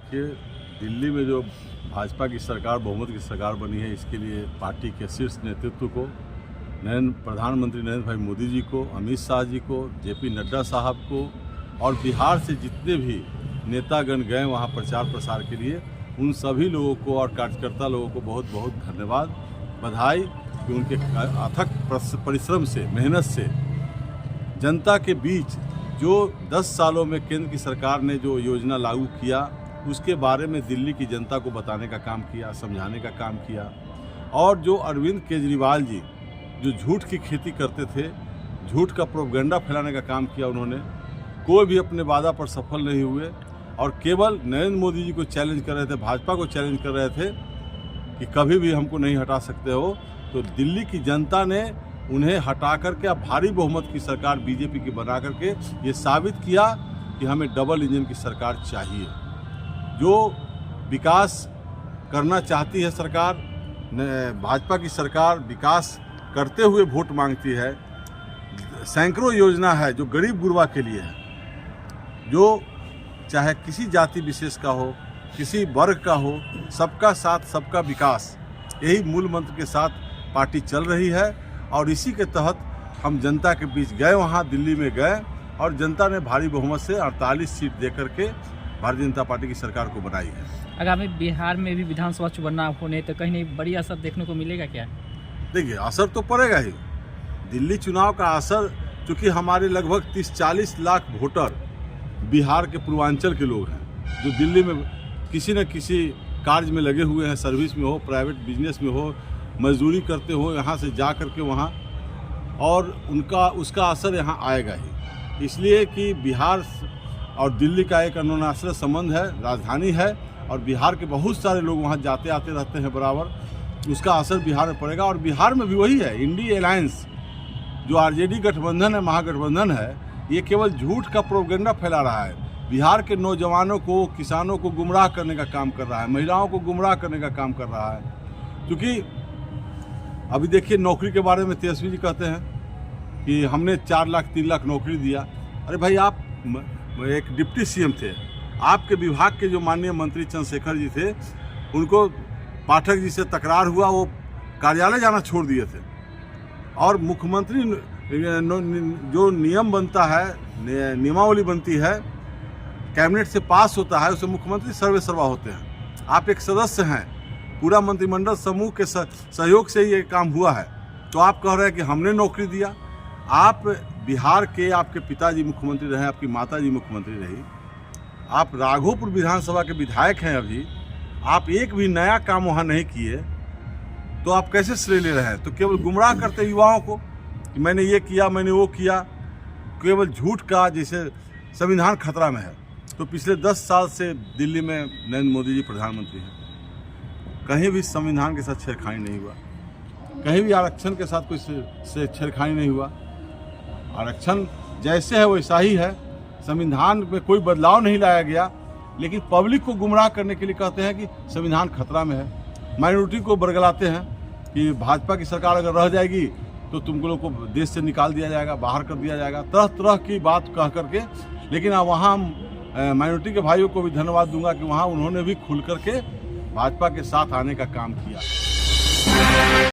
देखिए, दिल्ली में जो भाजपा की सरकार, बहुमत की सरकार बनी है, इसके लिए पार्टी के शीर्ष नेतृत्व को, प्रधानमंत्री नरेंद्र भाई मोदी जी को, अमित शाह जी को, जेपी नड्डा साहब को और बिहार से जितने भी नेतागण गए वहाँ प्रचार प्रसार के लिए, उन सभी लोगों को और कार्यकर्ता लोगों को बहुत बहुत धन्यवाद, बधाई कि उनके अथक परिश्रम से, मेहनत से जनता के बीच जो 10 सालों में केंद्र की सरकार ने जो योजना लागू किया, उसके बारे में दिल्ली की जनता को बताने का काम किया, समझाने का काम किया। और जो अरविंद केजरीवाल जी जो झूठ की खेती करते थे, झूठ का प्रोपेगेंडा फैलाने का काम किया, उन्होंने कोई भी अपने वादा पर सफल नहीं हुए और केवल नरेंद्र मोदी जी को चैलेंज कर रहे थे, भाजपा को चैलेंज कर रहे थे कि कभी भी हमको नहीं हटा सकते हो। तो दिल्ली की जनता ने उन्हें हटा करके अब भारी बहुमत की सरकार बीजेपी की बना करके ये साबित किया कि हमें डबल इंजन की सरकार चाहिए। जो विकास करना चाहती है सरकार, भाजपा की सरकार विकास करते हुए वोट मांगती है। सैकड़ों योजना है जो गरीब गुरबा के लिए है, जो चाहे किसी जाति विशेष का हो, किसी वर्ग का हो, सबका साथ सबका विकास, यही मूल मंत्र के साथ पार्टी चल रही है। और इसी के तहत हम जनता के बीच गए, वहाँ दिल्ली में गए और जनता ने भारी बहुमत से 48 सीट दे करके भारतीय जनता पार्टी की सरकार को बनाई है। आगामी बिहार में भी विधानसभा चुनाव होने तो कहीं नहीं बड़ी असर देखने को मिलेगा क्या? देखिए, असर तो पड़ेगा ही। दिल्ली चुनाव का असर, चूँकि हमारे लगभग 30-40 लाख वोटर बिहार के पूर्वांचल के लोग हैं, जो दिल्ली में किसी न किसी कार्य में लगे हुए हैं, सर्विस में हो, प्राइवेट बिजनेस में हो, मजदूरी करते हो, यहाँ से जा करके वहाँ, और उसका असर यहाँ आएगा ही। इसलिए कि बिहार और दिल्ली का एक अन्योन्याश्रय संबंध है, राजधानी है और बिहार के बहुत सारे लोग वहाँ जाते आते रहते हैं बराबर, उसका असर बिहार में पड़ेगा। और बिहार में भी वही है, इंडी अलायंस जो आरजेडी गठबंधन है, महागठबंधन है, ये केवल झूठ का प्रोपेगेंडा फैला रहा है। बिहार के नौजवानों को, किसानों को गुमराह करने का काम कर रहा है, महिलाओं को गुमराह करने का काम कर रहा है। क्योंकि अभी देखिए, नौकरी के बारे में तेजस्वी जी कहते हैं कि हमने 4 लाख 3 लाख नौकरी दिया। अरे भाई, आप एक डिप्टी सीएम थे, आपके विभाग के जो माननीय मंत्री चंद्रशेखर जी थे, उनको पाठक जी से तकरार हुआ, वो कार्यालय जाना छोड़ दिए थे। और मुख्यमंत्री जो नियम बनता है, नियमावली बनती है, कैबिनेट से पास होता है, उसे मुख्यमंत्री सर्वेसर्वा होते हैं। आप एक सदस्य हैं, पूरा मंत्रिमंडल समूह के सहयोग से ये काम हुआ है, तो आप कह रहे हैं कि हमने नौकरी दिया। आप बिहार के, आपके पिताजी मुख्यमंत्री रहे, आपकी माताजी मुख्यमंत्री रही, आप राघोपुर विधानसभा के विधायक हैं, अभी आप एक भी नया काम वहाँ नहीं किए, तो आप कैसे श्रेय ले रहे हैं? तो केवल गुमराह करते युवाओं को कि मैंने ये किया, मैंने वो किया, केवल झूठ का। जैसे संविधान खतरा में है, तो पिछले 10 साल से दिल्ली में नरेंद्र मोदी जी प्रधानमंत्री हैं, कहीं भी संविधान के साथ छेड़खानी नहीं हुआ, कहीं भी आरक्षण के साथ कोई से छेड़खानी नहीं हुआ। आरक्षण जैसे है वैसा ही है, संविधान में कोई बदलाव नहीं लाया गया, लेकिन पब्लिक को गुमराह करने के लिए कहते हैं कि संविधान खतरा में है। माइनॉरिटी को बरगलाते हैं कि भाजपा की सरकार अगर रह जाएगी तो तुमको लोग को देश से निकाल दिया जाएगा, बाहर कर दिया जाएगा, तरह तरह की बात कह करके। लेकिन अब वहाँ माइनॉरिटी के भाइयों को भी धन्यवाद दूंगा कि वहाँ उन्होंने भी खुल करके भाजपा के साथ आने का काम किया।